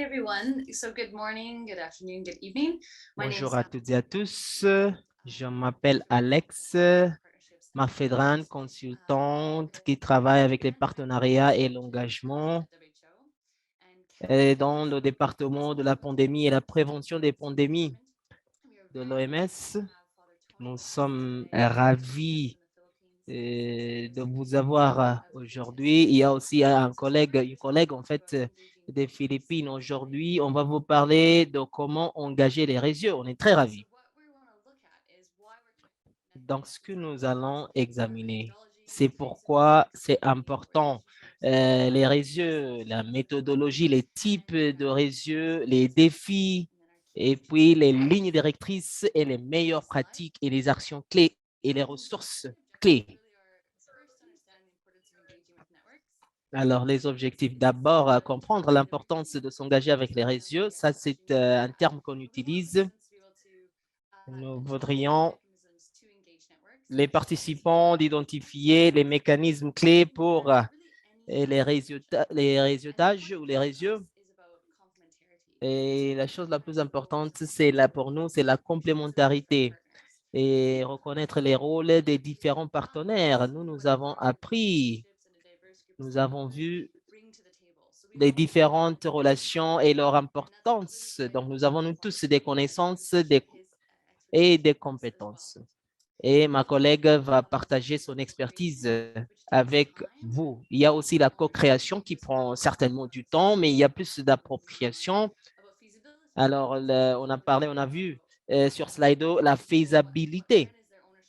everyone. So good morning, good afternoon, good evening. Bonjour à toutes et à tous. Je m'appelle Alex Mafedran, consultante qui travaille avec les partenariats et l'engagement dans le département de la pandémie et la prévention des pandémies de l'OMS. Nous sommes ravis de vous avoir aujourd'hui. Il y a aussi une collègue en fait des Philippines. Aujourd'hui, on va vous parler de comment engager les réseaux. On est très ravis. Donc, ce que nous allons examiner, c'est pourquoi c'est important. Les réseaux, la méthodologie, les types de réseaux, les défis, et puis les lignes directrices et les meilleures pratiques et les actions clés et les ressources clés. Alors, les objectifs, d'abord, comprendre l'importance de s'engager avec les réseaux. Ça, c'est un terme qu'on utilise. Nous voudrions les participants d'identifier les mécanismes clés pour les réseautages ou les réseaux. Et la chose la plus importante, c'est là pour nous, c'est la complémentarité et reconnaître les rôles des différents partenaires. Nous avons appris, nous avons vu les différentes relations et leur importance. Donc, nous avons nous tous des connaissances et des compétences. Et ma collègue va partager son expertise avec vous. Il y a aussi la co-création qui prend certainement du temps, mais il y a plus d'appropriation. Alors, on a vu sur Slido la faisabilité.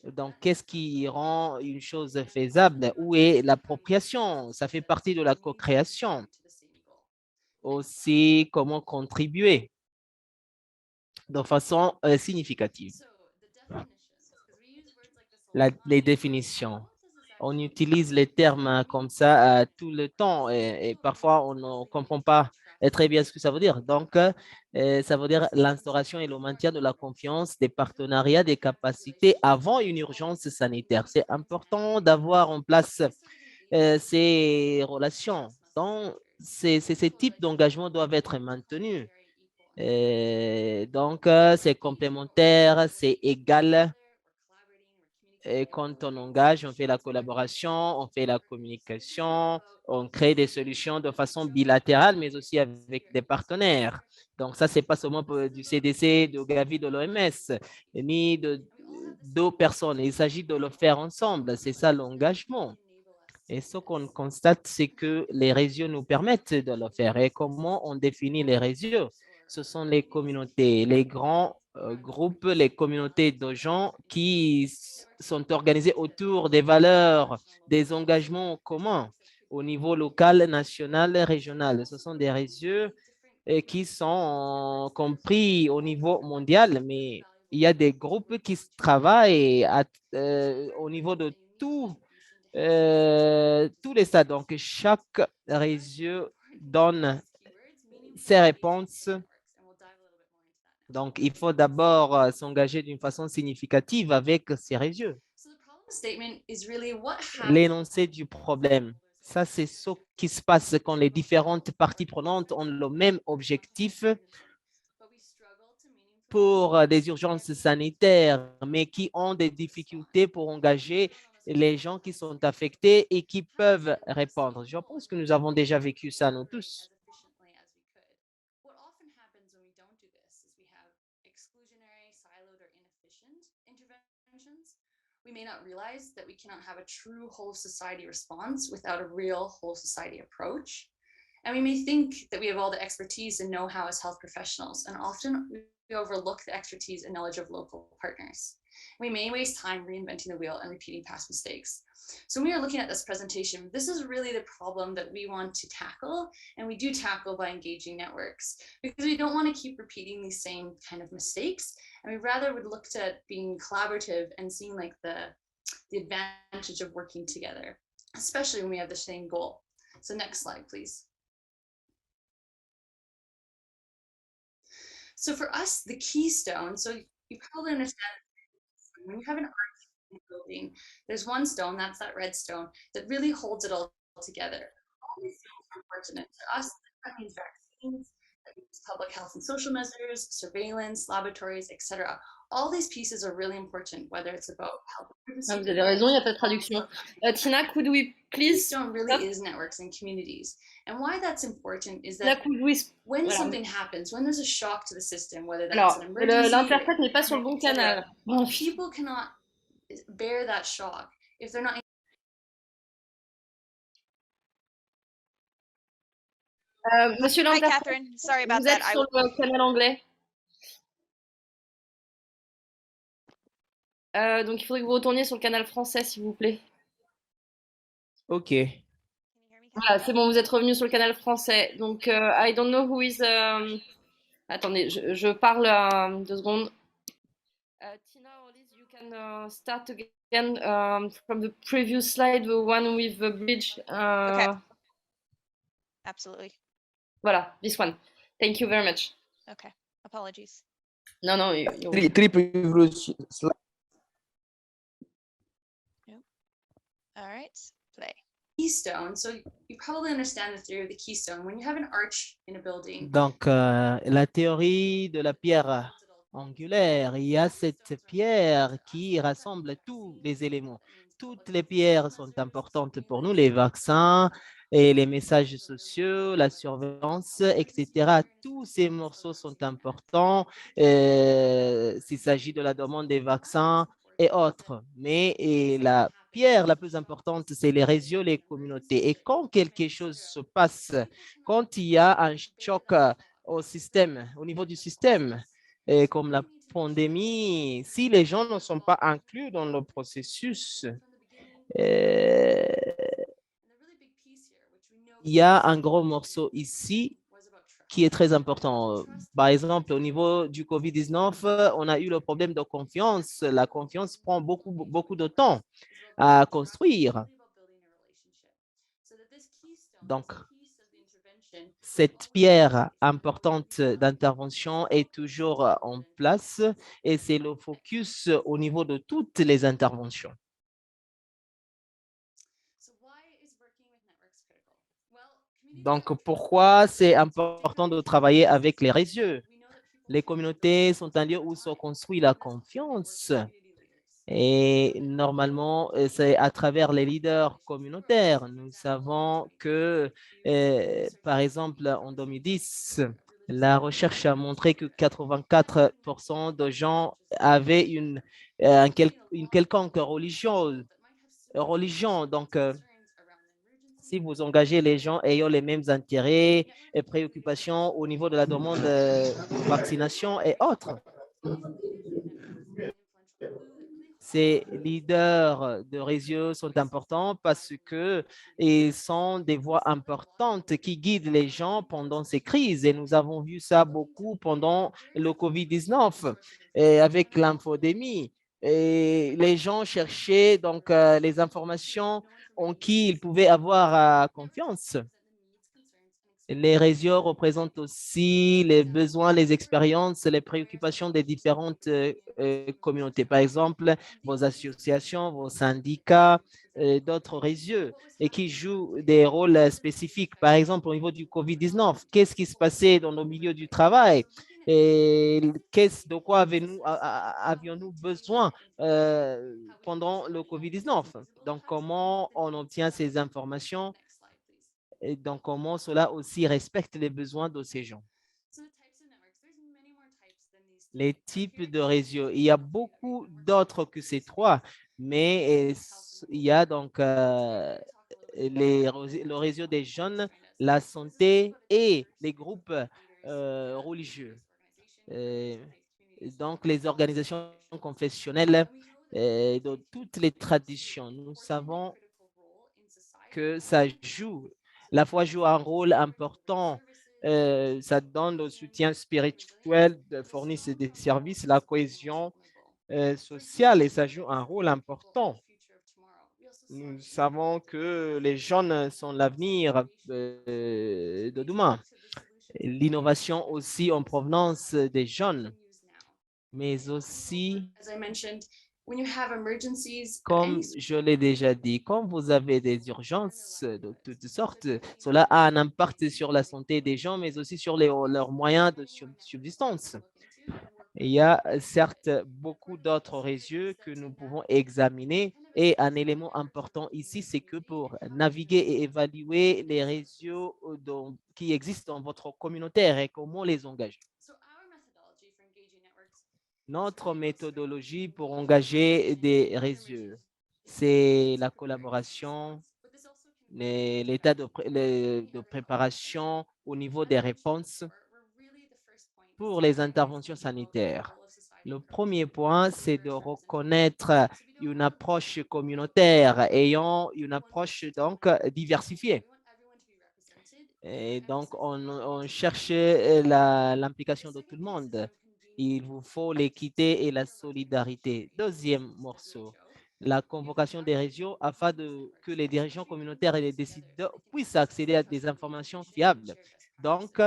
Donc, qu'est-ce qui rend une chose faisable? Où est l'appropriation? Ça fait partie de la co-création. Aussi, comment contribuer de façon significative. Les définitions. On utilise les termes comme ça tout le temps et parfois on ne comprend pas très bien ce que ça veut dire. Donc, ça veut dire l'instauration et le maintien de la confiance, des partenariats, des capacités avant une urgence sanitaire. C'est important d'avoir en place ces relations. Donc, ces types d'engagement doivent être maintenus. Donc, c'est complémentaire, c'est égal. Et quand on engage, on fait la collaboration, on fait la communication, on crée des solutions de façon bilatérale, mais aussi avec des partenaires. Donc, ça, c'est pas seulement du CDC, de Gavi, de l'OMS, ni de deux personnes. Il s'agit de le faire ensemble. C'est ça l'engagement. Et ce qu'on constate, c'est que les réseaux nous permettent de le faire. Et comment on définit les réseaux? Ce sont les communautés, les grands groupes, les communautés de gens qui sont organisés autour des valeurs, des engagements communs au niveau local, national, régional. Ce sont des réseaux qui sont compris au niveau mondial, mais il y a des groupes qui travaillent au niveau de tous les stades. Donc, chaque réseau donne ses réponses. Donc, il faut d'abord s'engager d'une façon significative avec ces réseaux. L'énoncé du problème, ça, c'est ce qui se passe quand les différentes parties prenantes ont le même objectif pour des urgences sanitaires, mais qui ont des difficultés pour engager les gens qui sont affectés et qui peuvent répondre. Je pense que nous avons déjà vécu ça, nous tous. We may not realize that we cannot have a true whole society response without a real whole society approach. And we may think that we have all the expertise and know-how as health professionals, and often we overlook the expertise and knowledge of local partners. We may waste time reinventing the wheel and repeating past mistakes. So when we are looking at this presentation, this is really the problem that we want to tackle, and we do tackle by engaging networks, because we don't want to keep repeating these same kind of mistakes, and we rather would look to being collaborative and seeing like the advantage of working together, especially when we have the same goal. So next slide, please. So for us, the keystone, so you probably understand when you have an arch building, there's one stone, that's that red stone, that really holds it all together. All these stones are pertinent to us. That means vaccines, that means public health and social measures, surveillance, laboratories, etc. All these pieces are really important, whether it's about health Ah, vous avez raison, il n'y a pas de traduction. Tina, could we please Keystone really is networks and communities. And why that's important is that when Voilà. something happens, when there's a shock to the system, whether that's Alors, an emergency, l'interprète n'est pas sur le bon canal. people cannot bear that shock if they're not. Monsieur Hi, l'interprète, Catherine. Sorry about vous êtes that. sur le canal anglais. Donc, il faudrait que vous retourniez sur le canal français, s'il vous plaît. OK. Voilà, c'est bon, vous êtes revenu sur le canal français. Donc, I don't know who is... Attendez, je parle 2 secondes. Tina or Liz, you can start again from the previous slide, the one with the bridge. Okay. Absolutely. Voilà, this one. Thank you very much. Okay. Apologies. Non, non. Three previous slides. All right. Play. Keystone. So you probably understand the theory of the keystone. When you have an arch in a building. Donc, la théorie de la pierre angulaire, il y a cette pierre qui rassemble tous les éléments. Toutes les pierres sont importantes pour nous, les vaccins et les messages sociaux, la surveillance, etc. Tous ces morceaux sont importants s'il s'agit de la demande des vaccins et autres. Mais la pierre la plus importante, c'est les réseaux, les communautés. Et quand quelque chose se passe, quand il y a un choc au système, au niveau du système, comme la pandémie, si les gens ne sont pas inclus dans le processus, il y a un gros morceau ici qui est très important. Par exemple, au niveau du COVID-19, on a eu le problème de confiance. La confiance prend beaucoup de temps à construire. Donc, cette pierre importante d'intervention est toujours en place et c'est le focus au niveau de toutes les interventions. Donc, pourquoi c'est important de travailler avec les réseaux? Les communautés sont un lieu où se construit la confiance. Et normalement, c'est à travers les leaders communautaires. Nous savons que, par exemple, en 2010, la recherche a montré que 84% de gens avaient une quelconque religion. Donc, si vous engagez les gens ayant les mêmes intérêts et préoccupations au niveau de la demande de vaccination et autres, ces leaders de réseau sont importants parce qu'ils sont des voix importantes qui guident les gens pendant ces crises. Et nous avons vu ça beaucoup pendant le COVID-19 et avec l'infodémie. Et les gens cherchaient donc les informations en qui ils pouvaient avoir confiance. Les réseaux représentent aussi les besoins, les expériences, les préoccupations des différentes communautés. Par exemple, vos associations, vos syndicats, d'autres réseaux et qui jouent des rôles spécifiques. Par exemple, au niveau du COVID-19, qu'est-ce qui se passait dans le milieu du travail? Et de quoi avions-nous besoin pendant le COVID-19? Donc, comment on obtient ces informations? Et donc, comment cela aussi respecte les besoins de ces gens. Les types de réseaux, il y a beaucoup d'autres que ces 3, mais il y a donc le réseau des jeunes, la santé et les groupes religieux. Donc, les organisations confessionnelles de toutes les traditions. Nous savons que la foi joue un rôle important. Ça donne le soutien spirituel, fournit des services, la cohésion sociale et ça joue un rôle important. Nous savons que les jeunes sont l'avenir de demain. L'innovation aussi en provenance des jeunes, mais aussi when you have emergencies of Comme any sort, je l'ai déjà dit, quand vous avez des urgences de toutes sortes, cela a un impact sur la santé des gens, mais aussi sur leurs moyens de subsistance. Il y a certes beaucoup d'autres réseaux que nous pouvons examiner et un élément important ici, c'est que pour naviguer et évaluer les réseaux qui existent dans votre communautaire et comment les engager. so our methodology for engaging networks, Notre méthodologie pour engager des réseaux, c'est la collaboration, but this also can be l'état de préparation au niveau des réponses where really the first point pour les interventions sanitaires. Le premier point, c'est de reconnaître une approche communautaire ayant une approche donc diversifiée. Et donc, on cherche l'implication de tout le monde. Il vous faut l'équité et la solidarité. Deuxième morceau, la convocation des régions afin que les dirigeants communautaires et les décideurs puissent accéder à des informations fiables. Donc,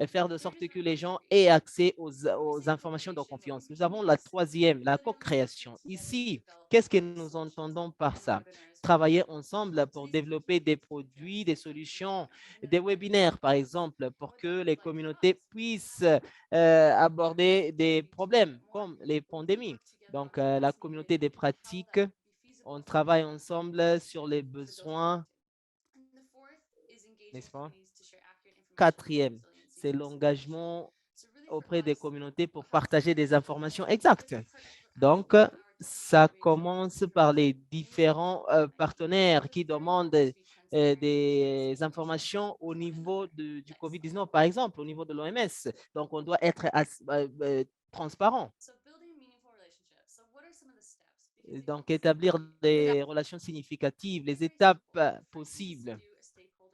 faire de sorte que les gens aient accès aux informations de confiance. Nous avons la troisième, la co-création. Ici, qu'est-ce que nous entendons par ça? Travailler ensemble pour développer des produits, des solutions, des webinaires, par exemple, pour que les communautés puissent aborder des problèmes comme les pandémies. Donc, la communauté des pratiques, on travaille ensemble sur les besoins, n'est-ce pas? Quatrième, c'est l'engagement auprès des communautés pour partager des informations exactes. Donc, ça commence par les différents partenaires qui demandent des informations au niveau du COVID-19, par exemple, au niveau de l'OMS. Donc, on doit être transparent. Donc, établir des relations significatives, les étapes possibles.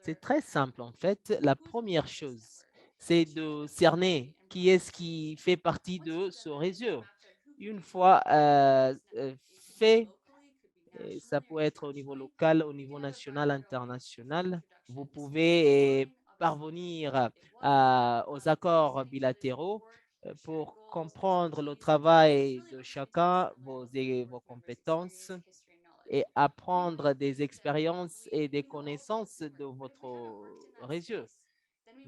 C'est très simple, en fait. La première chose, c'est de cerner qui est-ce qui fait partie de ce réseau. Une fois fait, et ça peut être au niveau local, au niveau national, international, vous pouvez parvenir aux accords bilatéraux pour comprendre le travail de chacun, vos compétences et apprendre des expériences et des connaissances de votre réseau.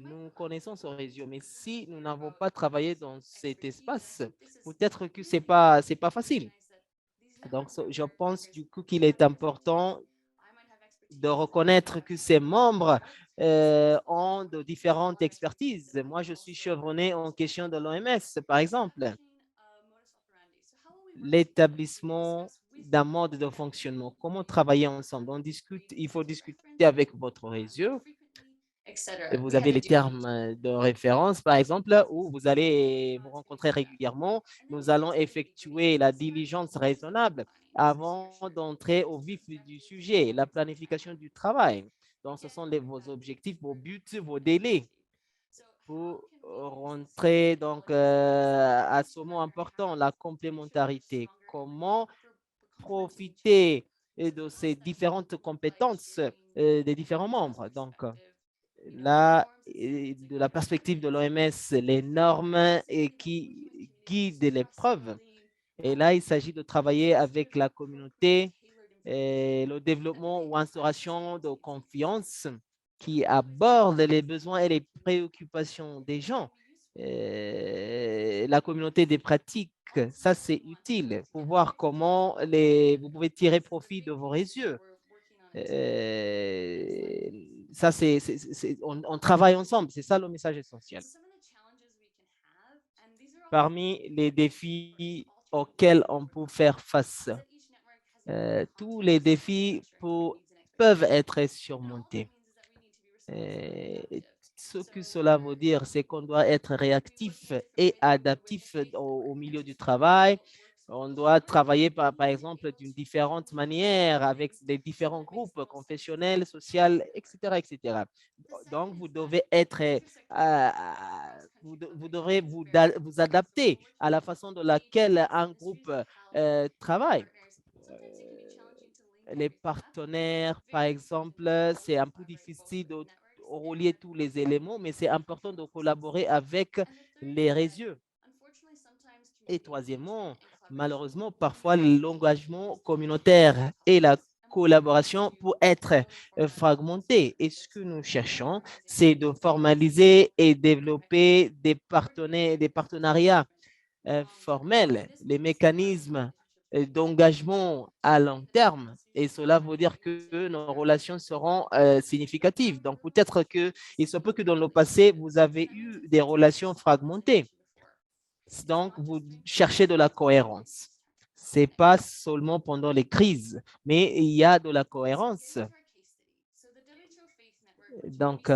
Nous connaissons ce réseau, mais si nous n'avons pas travaillé dans cet espace, peut-être que c'est pas facile. Donc, je pense du coup qu'il est important de reconnaître que ces membres ont de différentes expertises. Moi, je suis chevronné en question de l'OMS, par exemple. L'établissement d'un mode de fonctionnement. Comment travailler ensemble? On discute, il faut discuter avec votre réseau. Et vous avez les termes de référence, par exemple, où vous allez vous rencontrer régulièrement. Nous allons effectuer la diligence raisonnable avant d'entrer au vif du sujet, la planification du travail. Donc, ce sont vos objectifs, vos buts, vos délais. Pour rentrer donc à ce mot important, la complémentarité. Comment profiter de ces différentes compétences des différents membres. Donc, là, de la perspective de l'OMS, les normes qui guident l'épreuve. Et là, il s'agit de travailler avec la communauté, et le développement ou instauration de confiance qui aborde les besoins et les préoccupations des gens. La communauté des pratiques, ça c'est utile pour voir comment vous pouvez tirer profit de vos réseaux. Ça, on travaille ensemble, c'est ça le message essentiel. Parmi les défis auxquels on peut faire face, tous les défis peuvent être surmontés. Ce que cela veut dire, c'est qu'on doit être réactif et adaptif au milieu du travail. On doit travailler, par exemple, d'une différente manière avec les différents groupes confessionnels, sociaux, etc., etc. Donc, vous devez être, vous devrez vous adapter à la façon de laquelle un groupe travaille. Les partenaires, par exemple, c'est un peu difficile de relier tous les éléments, mais c'est important de collaborer avec les réseaux. Et troisièmement, malheureusement, parfois l'engagement communautaire et la collaboration pour être fragmentés. Et ce que nous cherchons, c'est de formaliser et développer des partenariats formels, les mécanismes d'engagement à long terme. Et cela veut dire que nos relations seront significatives. Donc, peut-être qu'il se peut que dans le passé, vous avez eu des relations fragmentées. Donc, vous cherchez de la cohérence. Ce n'est pas seulement pendant les crises, mais il y a de la cohérence. Donc,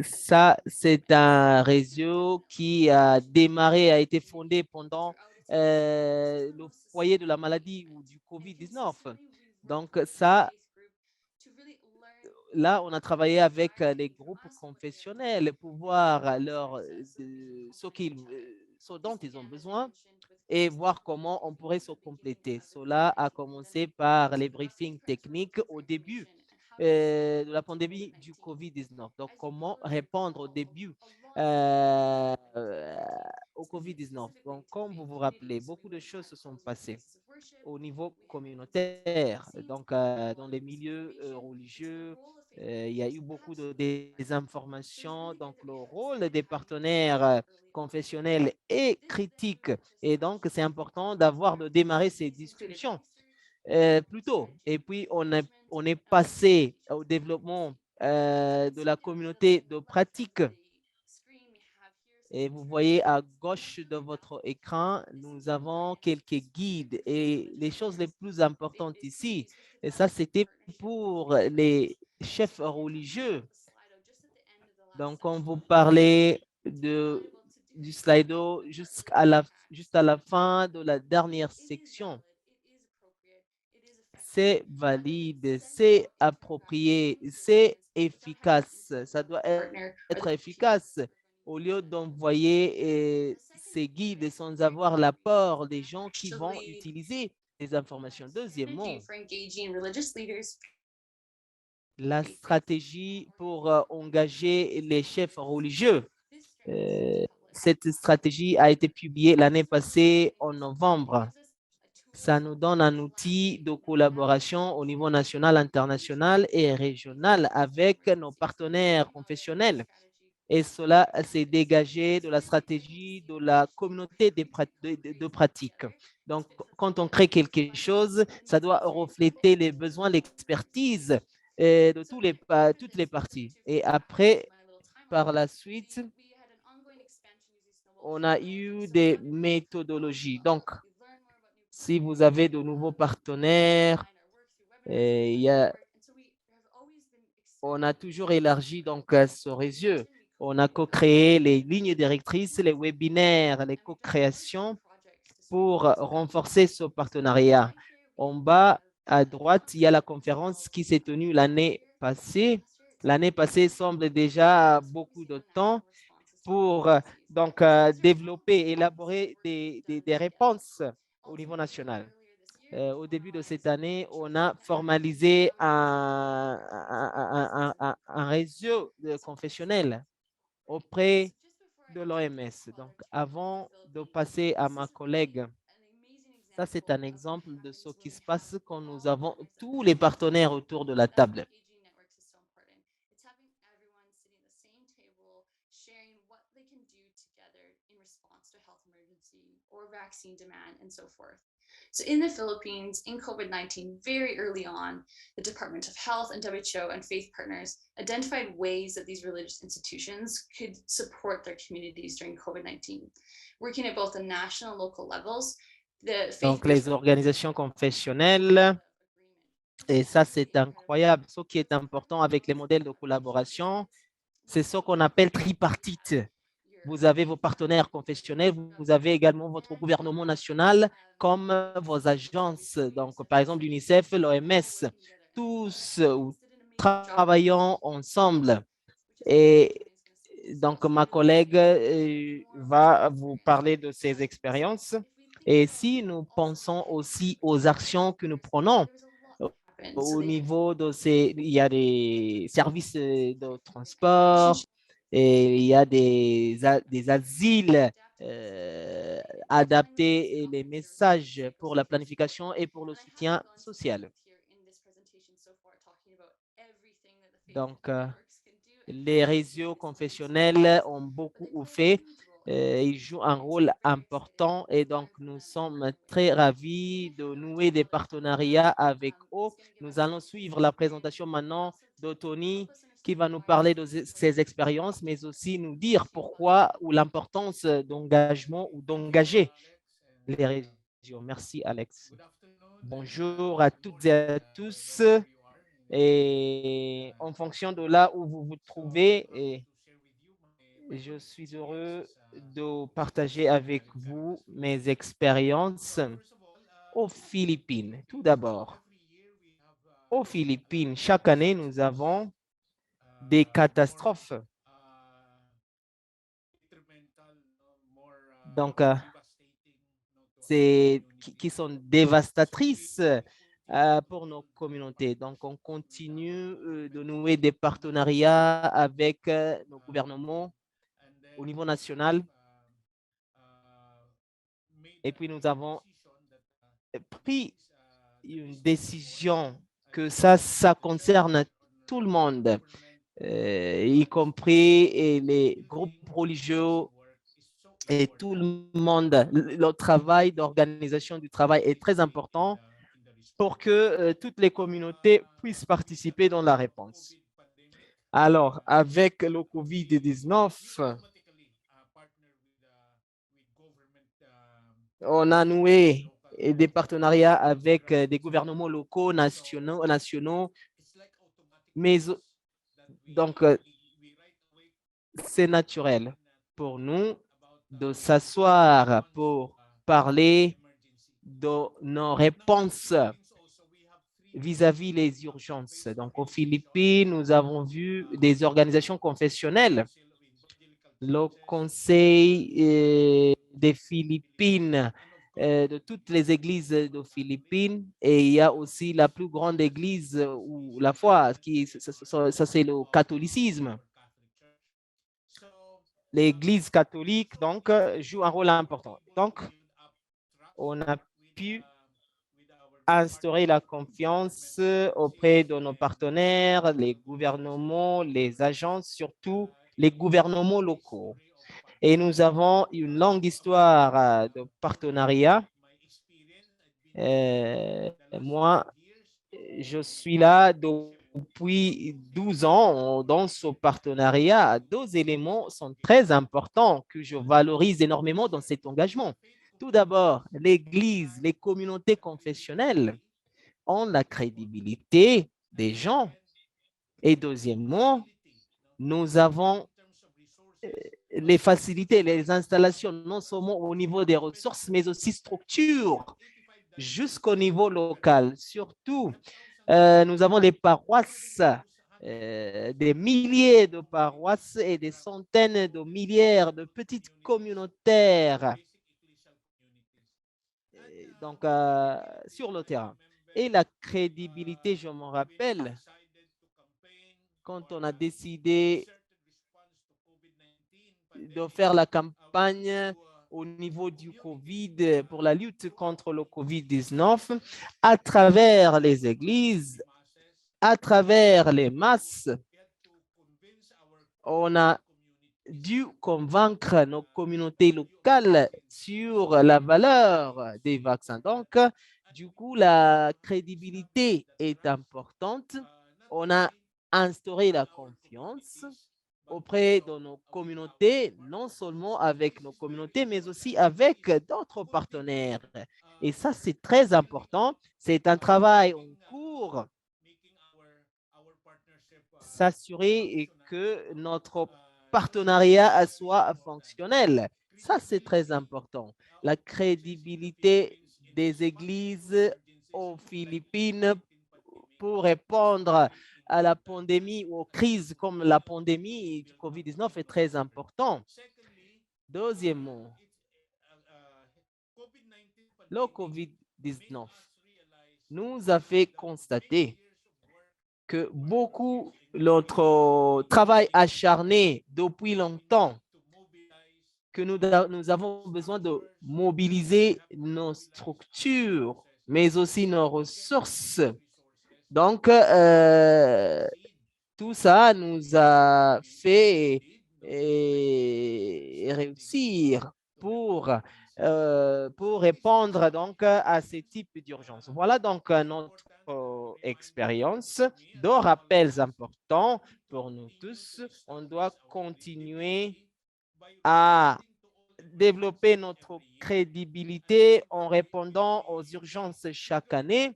ça, c'est un réseau qui a démarré, a été fondé pendant le foyer de la maladie ou du COVID-19. Donc, ça, là, on a travaillé avec les groupes confessionnels pour voir ce dont ils ont besoin et voir comment on pourrait se compléter. Cela a commencé par les briefings techniques au début de la pandémie du COVID-19. Donc, comment répondre au début au COVID-19. Donc, comme vous vous rappelez, beaucoup de choses se sont passées au niveau communautaire, donc dans les milieux religieux. Il y a eu beaucoup de désinformation. Donc, le rôle des partenaires confessionnels est critique. Et donc, c'est important de démarrer ces discussions plus tôt. Et puis, on est passé au développement de la communauté de pratique. Et vous voyez à gauche de votre écran, nous avons quelques guides et les choses les plus importantes ici. Et ça, c'était pour les chefs religieux. Donc, on vous parlait du Slido juste à la fin de la dernière section. C'est valide, c'est approprié, c'est efficace. Ça doit être efficace au lieu d'envoyer ces guides sans avoir l'apport des gens qui vont utiliser les informations. Deuxièmement, la stratégie pour engager les chefs religieux. Cette stratégie a été publiée l'année passée en novembre. Ça nous donne un outil de collaboration au niveau national, international et régional avec nos partenaires confessionnels. Et cela s'est dégagé de la stratégie de la communauté de pratique. Donc, quand on crée quelque chose, ça doit refléter les besoins, l'expertise de toutes les parties. Et après, par la suite, on a eu des méthodologies. Donc, si vous avez de nouveaux partenaires, on a toujours élargi donc ce réseau. On a co-créé les lignes directrices, les webinaires, les co-créations pour renforcer ce partenariat. En bas à droite, il y a la conférence qui s'est tenue l'année passée. L'année passée semble déjà beaucoup de temps pour donc développer, élaborer des réponses au niveau national. Au début de cette année, on a formalisé un réseau confessionnel auprès de l'OMS. Donc, avant de passer à ma collègue, ça, c'est un exemple de ce qui se passe quand nous avons tous les partenaires autour de la table. So in the Philippines, in COVID-19, very early on, the Department of Health and WHO and faith partners identified ways that these religious institutions could support their communities during COVID-19, working at both the national and local levels. Donc, les organisations confessionnelles, et ça, c'est incroyable. Ce qui est important avec les modèles de collaboration, c'est ce qu'on appelle tripartite. Vous avez vos partenaires confessionnels, vous avez également votre gouvernement national comme vos agences. Donc, par exemple, l'UNICEF, l'OMS, tous travaillons ensemble. Et donc, ma collègue va vous parler de ses expériences. Et si nous pensons aussi aux actions que nous prenons au niveau il y a des services de transport, Et il y a des asiles adaptés et les messages pour la planification et pour le soutien social. Donc, les réseaux confessionnels ont beaucoup fait. Ils jouent un rôle important et donc nous sommes très ravis de nouer des partenariats avec eux. Nous allons suivre la présentation maintenant de Tony qui va nous parler de ses expériences, mais aussi nous dire pourquoi ou l'importance d'engagement ou d'engager les régions. Merci, Alex. Bonjour à toutes et à tous. Et en fonction de là où vous vous trouvez, je suis heureux de partager avec vous mes expériences aux Philippines. Tout d'abord, aux Philippines, chaque année, nous avons des catastrophes. Donc, qui sont dévastatrices pour nos communautés. Donc, on continue de nouer des partenariats avec nos gouvernements au niveau national. Et puis, nous avons pris une décision que ça concerne tout le monde, y compris les groupes religieux et tout le monde. Le travail d'organisation du travail est très important pour que toutes les communautés puissent participer dans la réponse. Alors, avec le COVID-19, on a noué des partenariats avec des gouvernements locaux, nationaux, mais donc c'est naturel pour nous de s'asseoir pour parler de nos réponses vis-à-vis des urgences. Donc, aux Philippines, nous avons vu des organisations confessionnelles. Le Conseil des Philippines, de toutes les églises des Philippines, et il y a aussi la plus grande église ou la foi, ça c'est le catholicisme. L'Église catholique, donc, joue un rôle important. Donc, on a pu instaurer la confiance auprès de nos partenaires, les gouvernements, les agences, surtout les gouvernements locaux. Et nous avons une longue histoire de partenariat. Moi, je suis là depuis 12 ans dans ce partenariat. Deux éléments sont très importants que je valorise énormément dans cet engagement. Tout d'abord, l'Église, les communautés confessionnelles ont la crédibilité des gens. Et deuxièmement, nous avons les facilités, les installations, non seulement au niveau des ressources, mais aussi structures, jusqu'au niveau local. Surtout, nous avons des paroisses, des milliers de paroisses et des centaines de milliers de petites communautaires donc, sur le terrain. Et la crédibilité, je m'en rappelle, quand on a décidé de faire la campagne au niveau du COVID pour la lutte contre le COVID-19 à travers les églises, à travers les masses, on a dû convaincre nos communautés locales sur la valeur des vaccins. Donc, du coup, la crédibilité est importante. On a instauré la confiance auprès de nos communautés, non seulement avec nos communautés, mais aussi avec d'autres partenaires. Et ça, c'est très important. C'est un travail en cours. S'assurer que notre partenariat soit fonctionnel. Ça, c'est très important. La crédibilité des églises aux Philippines pour répondre à la pandémie ou aux crises comme la pandémie du COVID-19 est très important. Deuxièmement, le COVID-19 nous a fait constater que beaucoup, notre travail acharné depuis longtemps, que nous avons besoin de mobiliser nos structures, mais aussi nos ressources. Donc, tout ça nous a fait réussir pour répondre donc à ces types d'urgences. Voilà donc notre expérience de rappels importants pour nous tous. On doit continuer à développer notre crédibilité en répondant aux urgences chaque année.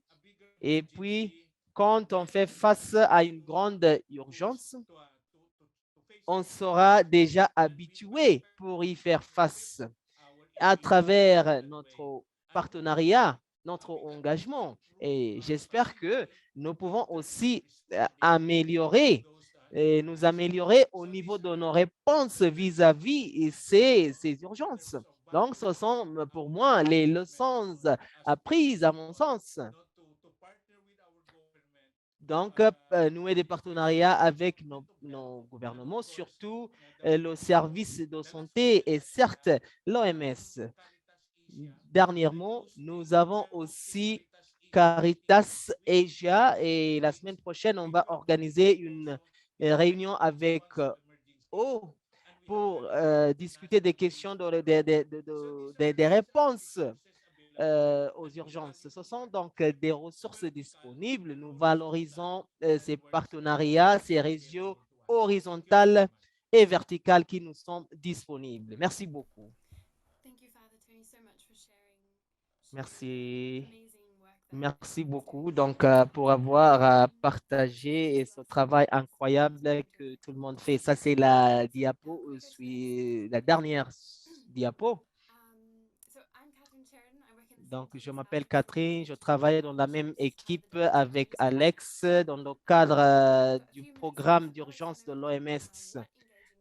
Et puis, quand on fait face à une grande urgence, on sera déjà habitué pour y faire face à travers notre partenariat, notre engagement. Et j'espère que nous pouvons aussi nous améliorer au niveau de nos réponses vis-à-vis ces urgences. Donc, ce sont pour moi les leçons apprises à mon sens. Donc, nouer des partenariats avec nos gouvernements, surtout le service de santé et certes l'OMS. Dernièrement, nous avons aussi Caritas Asia et la semaine prochaine, on va organiser une réunion avec eux pour discuter des questions, des réponses aux urgences. Ce sont donc des ressources disponibles. Nous valorisons ces partenariats, ces réseaux horizontaux et verticaux qui nous sont disponibles. Merci beaucoup. Merci. Merci beaucoup donc pour avoir partagé ce travail incroyable que tout le monde fait. Ça, c'est la diapo, la dernière diapo. Donc, je m'appelle Catherine, je travaille dans la même équipe avec Alex dans le cadre du programme d'urgence de l'OMS.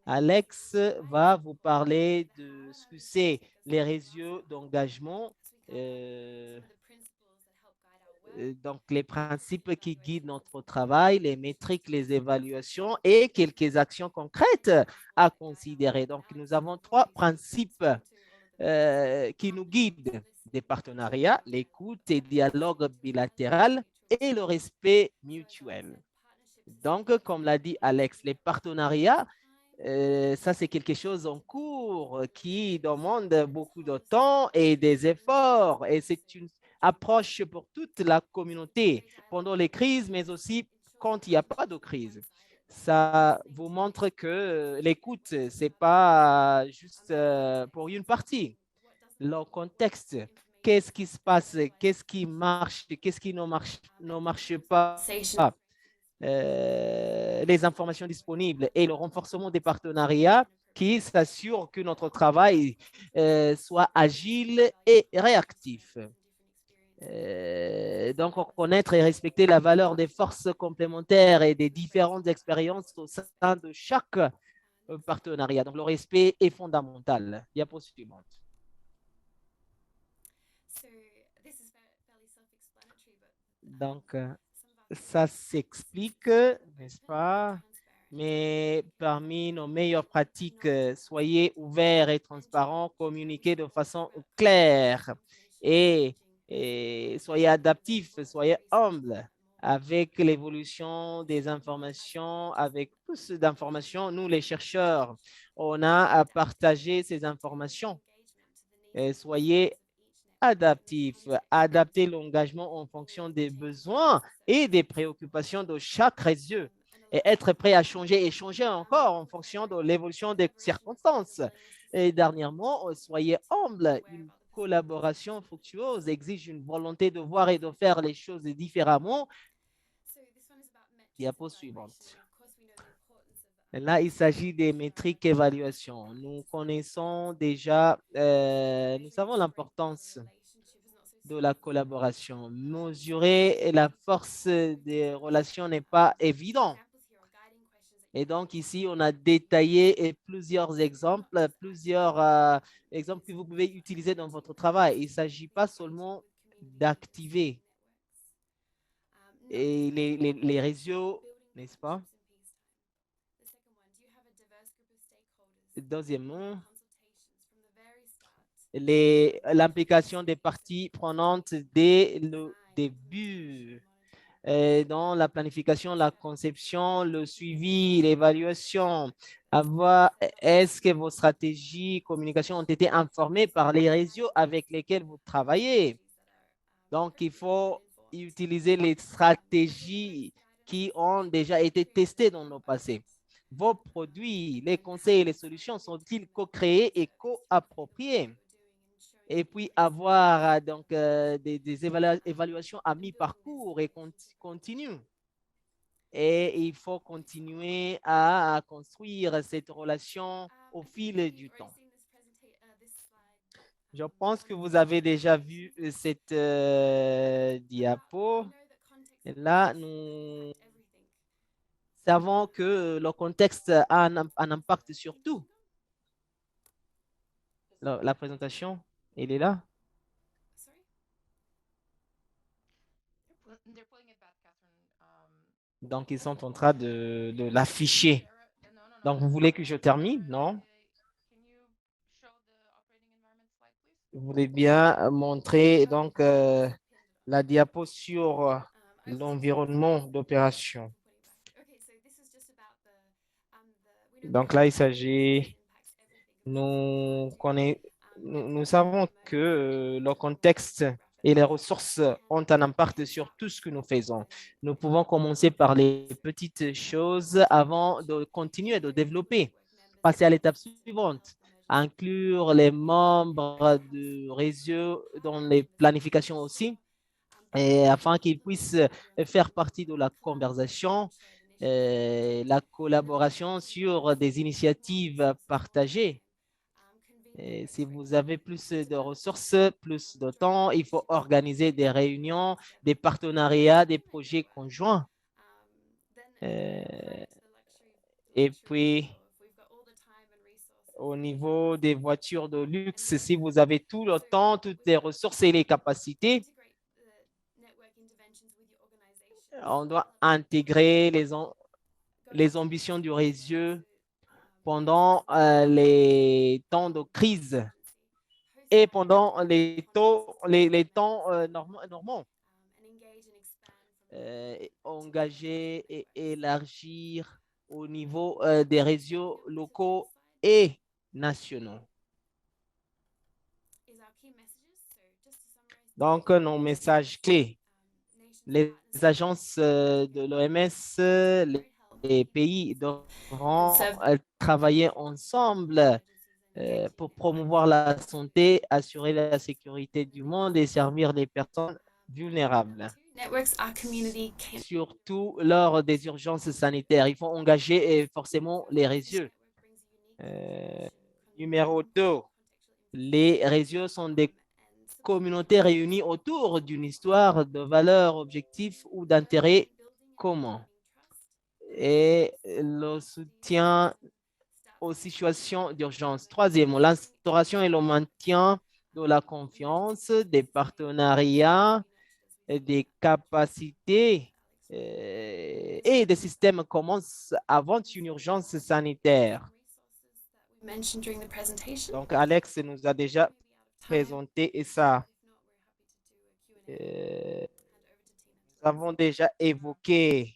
Alex va vous parler de ce que c'est les réseaux d'engagement, donc les principes qui guident notre travail, les métriques, les évaluations et quelques actions concrètes à considérer. Donc, nous avons 3 principes qui nous guident: des partenariats, l'écoute et dialogue bilatéral et le respect mutuel. Donc, comme l'a dit Alex, les partenariats, ça c'est quelque chose en cours qui demande beaucoup de temps et des efforts, et c'est une approche pour toute la communauté pendant les crises, mais aussi quand il n'y a pas de crise. Ça vous montre que l'écoute, ce n'est pas juste pour une partie. Le contexte, qu'est-ce qui se passe, qu'est-ce qui marche, qu'est-ce qui ne marche pas, les informations disponibles et le renforcement des partenariats qui s'assurent que notre travail soit agile et réactif. Donc, reconnaître et respecter la valeur des forces complémentaires et des différentes expériences au sein de chaque partenariat. Donc, le respect est fondamental. Diapo suivante. Donc, ça s'explique, n'est-ce pas? Mais parmi nos meilleures pratiques, soyez ouverts et transparents, communiquez de façon claire et soyez adaptifs, soyez humbles avec l'évolution des informations, avec plus d'informations. Nous, les chercheurs, on a à partager ces informations. Et soyez adaptif, adapter l'engagement en fonction des besoins et des préoccupations de chaque réseau et être prêt à changer et changer encore en fonction de l'évolution des circonstances. Et dernièrement, soyez humble. Une collaboration fructueuse exige une volonté de voir et de faire les choses différemment. Diapo suivante. Là, il s'agit des métriques évaluation. Nous connaissons déjà, nous savons l'importance de la collaboration. Mesurer la force des relations n'est pas évident. Et donc, ici, on a détaillé plusieurs exemples que vous pouvez utiliser dans votre travail. Il ne s'agit pas seulement d'activer. et les réseaux, n'est-ce pas? Deuxièmement, l'implication des parties prenantes dès le début, dans la planification, la conception, le suivi, l'évaluation. Est-ce que vos stratégies communication ont été informées par les réseaux avec lesquels vous travaillez? Donc, il faut utiliser les stratégies qui ont déjà été testées dans le passé. Vos produits, les conseils et les solutions sont-ils co-créés et co-appropriés? Et puis avoir donc des évaluations à mi-parcours et continu. Et il faut continuer à construire cette relation au fil du temps. Je pense que vous avez déjà vu cette diapo. Et là, nous savons que le contexte a un impact sur tout. La présentation, elle est là. Donc, ils sont en train de l'afficher. Donc, vous voulez que je termine? Non? Vous voulez bien montrer donc la diapo sur l'environnement d'opération. Donc là, il s'agit, nous savons que le contexte et les ressources ont un impact sur tout ce que nous faisons. Nous pouvons commencer par les petites choses avant de continuer de développer, passer à l'étape suivante, inclure les membres du réseau dans les planifications aussi, et afin qu'ils puissent faire partie de la conversation, la collaboration sur des initiatives partagées. Et si vous avez plus de ressources, plus de temps, il faut organiser des réunions, des partenariats, des projets conjoints. Et puis, au niveau des voitures de luxe, si vous avez tout le temps, toutes les ressources et les capacités, on doit intégrer les ambitions du réseau pendant les temps de crise et pendant les temps normaux. Engager et élargir au niveau des réseaux locaux et nationaux. Donc, nos messages clés. Les agences de l'OMS, les pays devront travailler ensemble pour promouvoir la santé, assurer la sécurité du monde et servir les personnes vulnérables. Surtout lors des urgences sanitaires, il faut engager forcément les réseaux. Numéro 2, les réseaux sont des communautés réunies autour d'une histoire de valeurs, objectifs ou d'intérêts communs. Et le soutien aux situations d'urgence. Troisièmement, l'instauration et le maintien de la confiance, des partenariats, des capacités et des systèmes communs avant une urgence sanitaire. Donc, Alex nous a déjà présenté ça. Nous avons déjà évoqué